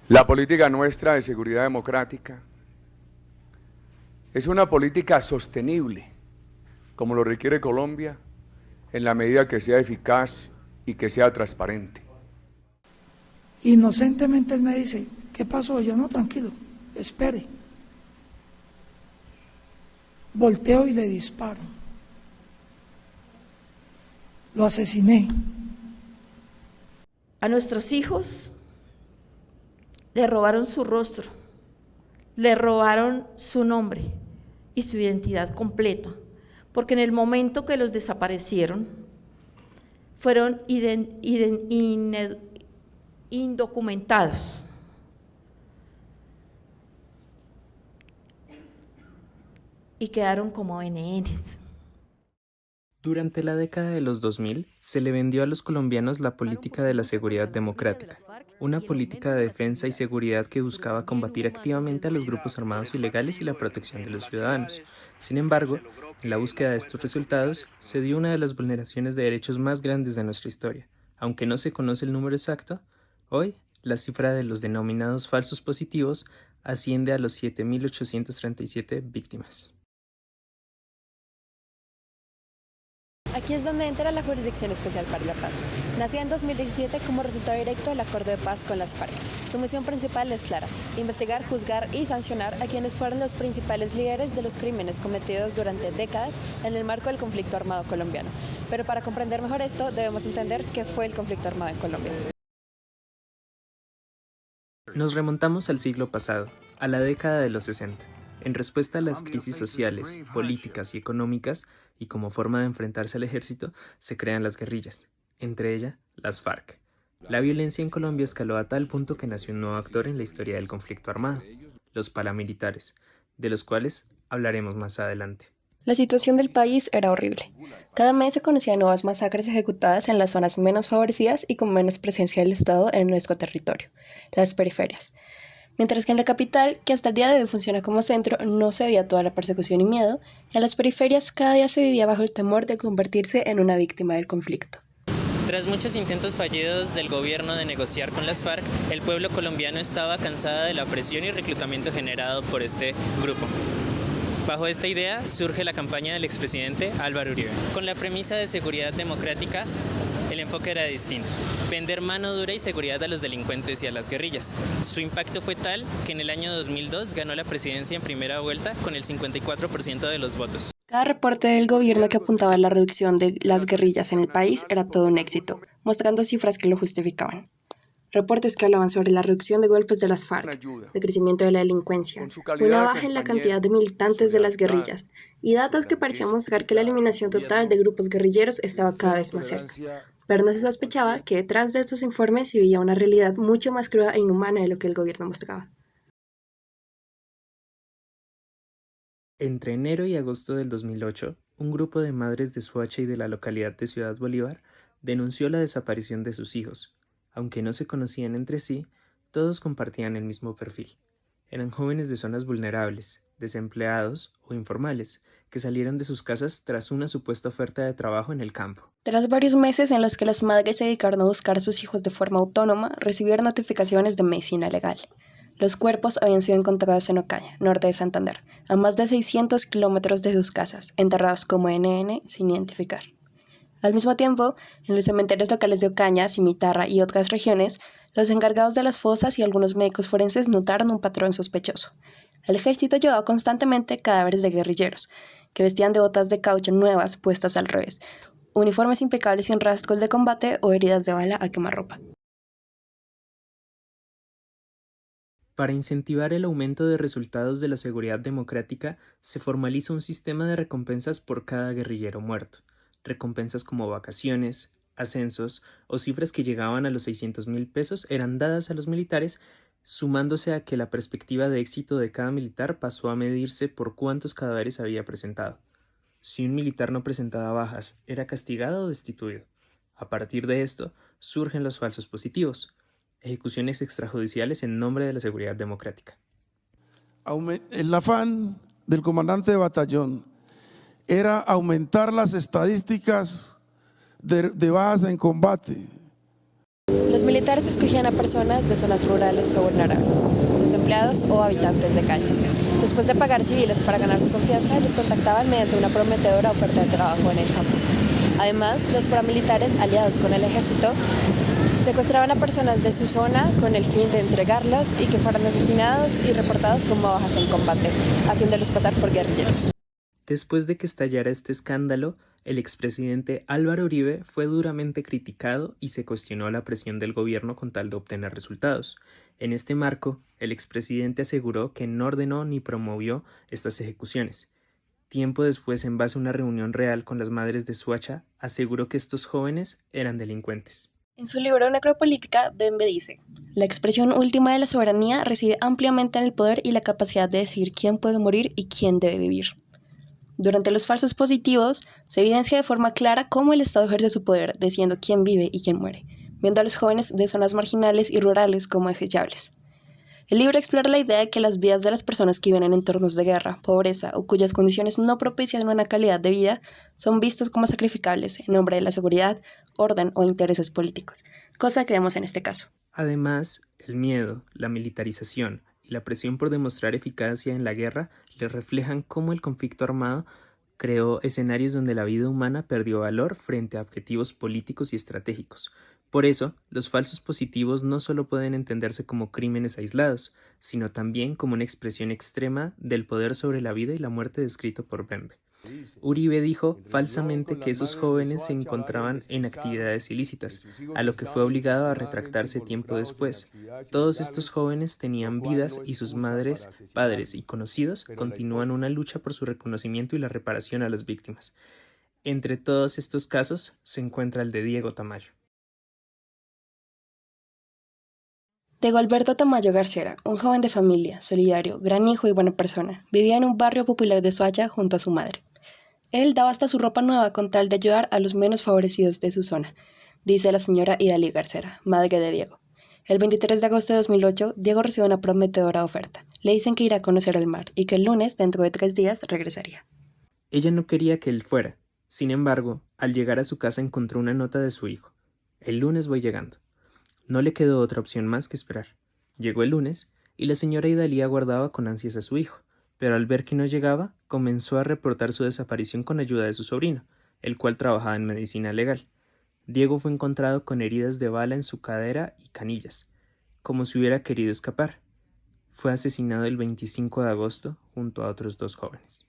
La política nuestra de seguridad democrática es una política sostenible, como lo requiere Colombia, en la medida que sea eficaz y que sea transparente. Inocentemente él me dice, ¿qué pasó? Yo no, tranquilo, espere. Volteo y le disparo. Lo asesiné. A nuestros hijos le robaron su rostro, le robaron su nombre y su identidad completa, porque en el momento que los desaparecieron, fueron indocumentados. Y quedaron como NNs. Durante la década de los 2000, se le vendió a los colombianos la política de la seguridad democrática, una política de defensa y seguridad que buscaba combatir activamente a los grupos armados ilegales y la protección de los ciudadanos. Sin embargo, en la búsqueda de estos resultados, se dio una de las vulneraciones de derechos más grandes de nuestra historia. Aunque no se conoce el número exacto, hoy la cifra de los denominados falsos positivos asciende a los 7.837 víctimas. Aquí es donde entra la Jurisdicción Especial para la Paz. Nacida en 2017 como resultado directo del acuerdo de paz con las FARC. Su misión principal es clara: investigar, juzgar y sancionar a quienes fueron los principales líderes de los crímenes cometidos durante décadas en el marco del conflicto armado colombiano. Pero para comprender mejor esto, debemos entender qué fue el conflicto armado en Colombia. Nos remontamos al siglo pasado, a la década de los 60. En respuesta a las crisis sociales, políticas y económicas, y como forma de enfrentarse al ejército, se crean las guerrillas, entre ellas las FARC. La violencia en Colombia escaló a tal punto que nació un nuevo actor en la historia del conflicto armado, los paramilitares, de los cuales hablaremos más adelante. La situación del país era horrible. Cada mes se conocían nuevas masacres ejecutadas en las zonas menos favorecidas y con menos presencia del Estado en nuestro territorio, las periferias. Mientras que en la capital, que hasta el día de hoy funciona como centro, no se veía toda la persecución y miedo, en las periferias cada día se vivía bajo el temor de convertirse en una víctima del conflicto. Tras muchos intentos fallidos del gobierno de negociar con las FARC, el pueblo colombiano estaba cansado de la presión y reclutamiento generado por este grupo. Bajo esta idea surge la campaña del expresidente Álvaro Uribe. Con la premisa de seguridad democrática, el enfoque era distinto: vender mano dura y seguridad a los delincuentes y a las guerrillas. Su impacto fue tal que en el año 2002 ganó la presidencia en primera vuelta con el 54% de los votos. Cada reporte del gobierno que apuntaba a la reducción de las guerrillas en el país era todo un éxito, mostrando cifras que lo justificaban. Reportes que hablaban sobre la reducción de golpes de las FARC, de crecimiento de la delincuencia, una baja en la cantidad de militantes de las guerrillas, y datos que parecían mostrar que la eliminación total de grupos guerrilleros estaba cada vez más cerca. Pero no se sospechaba que detrás de estos informes se veía una realidad mucho más cruda e inhumana de lo que el gobierno mostraba. Entre enero y agosto del 2008, un grupo de madres de Soacha y de la localidad de Ciudad Bolívar denunció la desaparición de sus hijos. Aunque no se conocían entre sí, todos compartían el mismo perfil. Eran jóvenes de zonas vulnerables, desempleados o informales, que salieron de sus casas tras una supuesta oferta de trabajo en el campo. Tras varios meses en los que las madres se dedicaron a buscar a sus hijos de forma autónoma, recibieron notificaciones de medicina legal. Los cuerpos habían sido encontrados en Ocaña, norte de Santander, a más de 600 kilómetros de sus casas, enterrados como NN sin identificar. Al mismo tiempo, en los cementerios locales de Ocaña, Cimitarra y otras regiones, los encargados de las fosas y algunos médicos forenses notaron un patrón sospechoso. El ejército llevaba constantemente cadáveres de guerrilleros, que vestían de botas de caucho nuevas puestas al revés, uniformes impecables sin rastros de combate o heridas de bala a quemarropa. Para incentivar el aumento de resultados de la seguridad democrática, se formaliza un sistema de recompensas por cada guerrillero muerto. Recompensas como vacaciones, ascensos o cifras que llegaban a los 600.000 pesos eran dadas a los militares, sumándose a que la perspectiva de éxito de cada militar pasó a medirse por cuántos cadáveres había presentado. Si un militar no presentaba bajas, era castigado o destituido. A partir de esto, surgen los falsos positivos, ejecuciones extrajudiciales en nombre de la seguridad democrática. El afán del comandante de batallón era aumentar las estadísticas de bajas en combate. Los militares escogían a personas de zonas rurales o vulnerables, desempleados o habitantes de calle. Después de pagar civiles para ganar su confianza, los contactaban mediante una prometedora oferta de trabajo en el campo. Además, los paramilitares, aliados con el ejército, secuestraban a personas de su zona con el fin de entregarlos y que fueran asesinados y reportados como bajas en combate, haciéndolos pasar por guerrilleros. Después de que estallara este escándalo, el expresidente Álvaro Uribe fue duramente criticado y se cuestionó la presión del gobierno con tal de obtener resultados. En este marco, el expresidente aseguró que no ordenó ni promovió estas ejecuciones. Tiempo después, en base a una reunión real con las madres de Soacha, aseguró que estos jóvenes eran delincuentes. En su libro Necropolítica, Bembe dice: la expresión última de la soberanía reside ampliamente en el poder y la capacidad de decir quién puede morir y quién debe vivir. Durante los falsos positivos, se evidencia de forma clara cómo el Estado ejerce su poder, decidiendo quién vive y quién muere, viendo a los jóvenes de zonas marginales y rurales como desechables. El libro explora la idea de que las vidas de las personas que viven en entornos de guerra, pobreza o cuyas condiciones no propician una calidad de vida son vistos como sacrificables en nombre de la seguridad, orden o intereses políticos, cosa que vemos en este caso. Además, el miedo, la militarización y la presión por demostrar eficacia en la guerra le reflejan cómo el conflicto armado creó escenarios donde la vida humana perdió valor frente a objetivos políticos y estratégicos. Por eso, los falsos positivos no solo pueden entenderse como crímenes aislados, sino también como una expresión extrema del poder sobre la vida y la muerte descrito por Bembe. Uribe dijo falsamente que esos jóvenes se encontraban en actividades ilícitas, a lo que fue obligado a retractarse tiempo después. Todos estos jóvenes tenían vidas y sus madres, padres y conocidos continúan una lucha por su reconocimiento y la reparación a las víctimas. Entre todos estos casos se encuentra el de Diego Tamayo. Diego Alberto Tamayo Garcera, un joven de familia, solidario, gran hijo y buena persona, vivía en un barrio popular de Soacha junto a su madre. Él daba hasta su ropa nueva con tal de ayudar a los menos favorecidos de su zona, dice la señora Idalí Garcera, madre de Diego. El 23 de agosto de 2008, Diego recibe una prometedora oferta. Le dicen que irá a conocer el mar y que el lunes, dentro de 3 días, regresaría. Ella no quería que él fuera. Sin embargo, al llegar a su casa encontró una nota de su hijo. El lunes voy llegando. No le quedó otra opción más que esperar. Llegó el lunes y la señora Idalí aguardaba con ansias a su hijo, pero al ver que no llegaba, comenzó a reportar su desaparición con ayuda de su sobrino, el cual trabajaba en medicina legal. Diego fue encontrado con heridas de bala en su cadera y canillas, como si hubiera querido escapar. Fue asesinado el 25 de agosto junto a otros 2 jóvenes.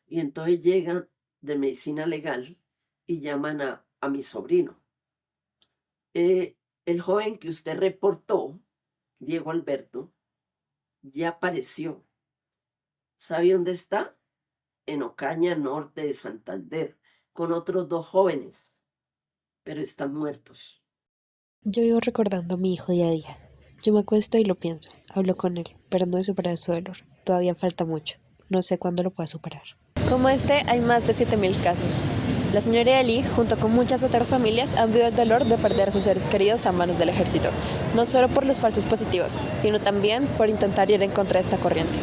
Y entonces llegan de medicina legal y llaman a mi sobrino. El joven que usted reportó, Diego Alberto, ya apareció. ¿Sabe dónde está? En Ocaña, norte de Santander, con otros 2 jóvenes, pero están muertos. Yo vivo recordando a mi hijo día a día. Yo me acuesto y lo pienso, hablo con él, pero no he superado su dolor. Todavía falta mucho. No sé cuándo lo pueda superar. Como este, hay más de 7.000 casos. La señora Idalí, junto con muchas otras familias, han vivido el dolor de perder a sus seres queridos a manos del ejército, no solo por los falsos positivos, sino también por intentar ir en contra de esta corriente.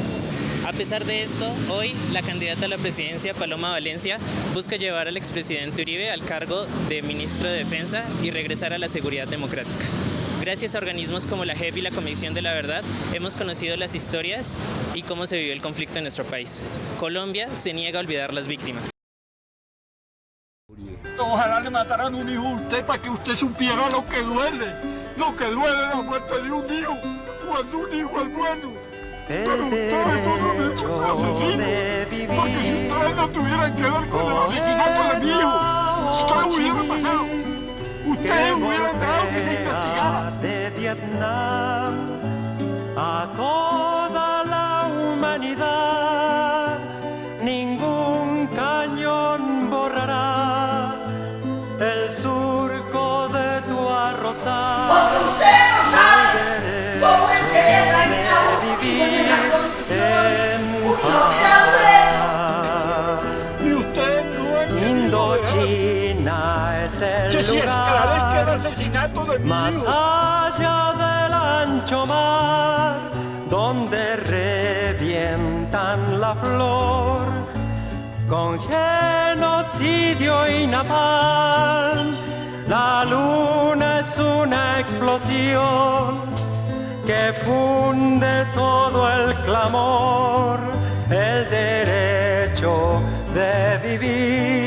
A pesar de esto, hoy la candidata a la presidencia, Paloma Valencia, busca llevar al expresidente Uribe al cargo de ministro de Defensa y regresar a la seguridad democrática. Gracias a organismos como la JEP y la Comisión de la Verdad, hemos conocido las historias y cómo se vivió el conflicto en nuestro país. Colombia se niega a olvidar las víctimas. Ojalá le mataran un hijo a usted para que usted supiera lo que duele la muerte de un hijo, cuando un hijo es bueno. Pero ustedes todos son asesinos, porque si ustedes no tuvieran que ver con el asesinato de mi hijo, si todo hubiera pasado, ustedes hubieran dejado que se investigara. De Vietnam a toda la humanidad, ningún cañón borrará el surco de tu arrozal. Porque usted no sabe cómo es querer la vivir en paz. Y usted no es Indochina es el que si esclarezca el lugar asesinato de mi más hijo. allá del ancho mar, donde revientan la flor con genocidio y napalm, La luna es una explosión que funde todo el clamor, el derecho de vivir.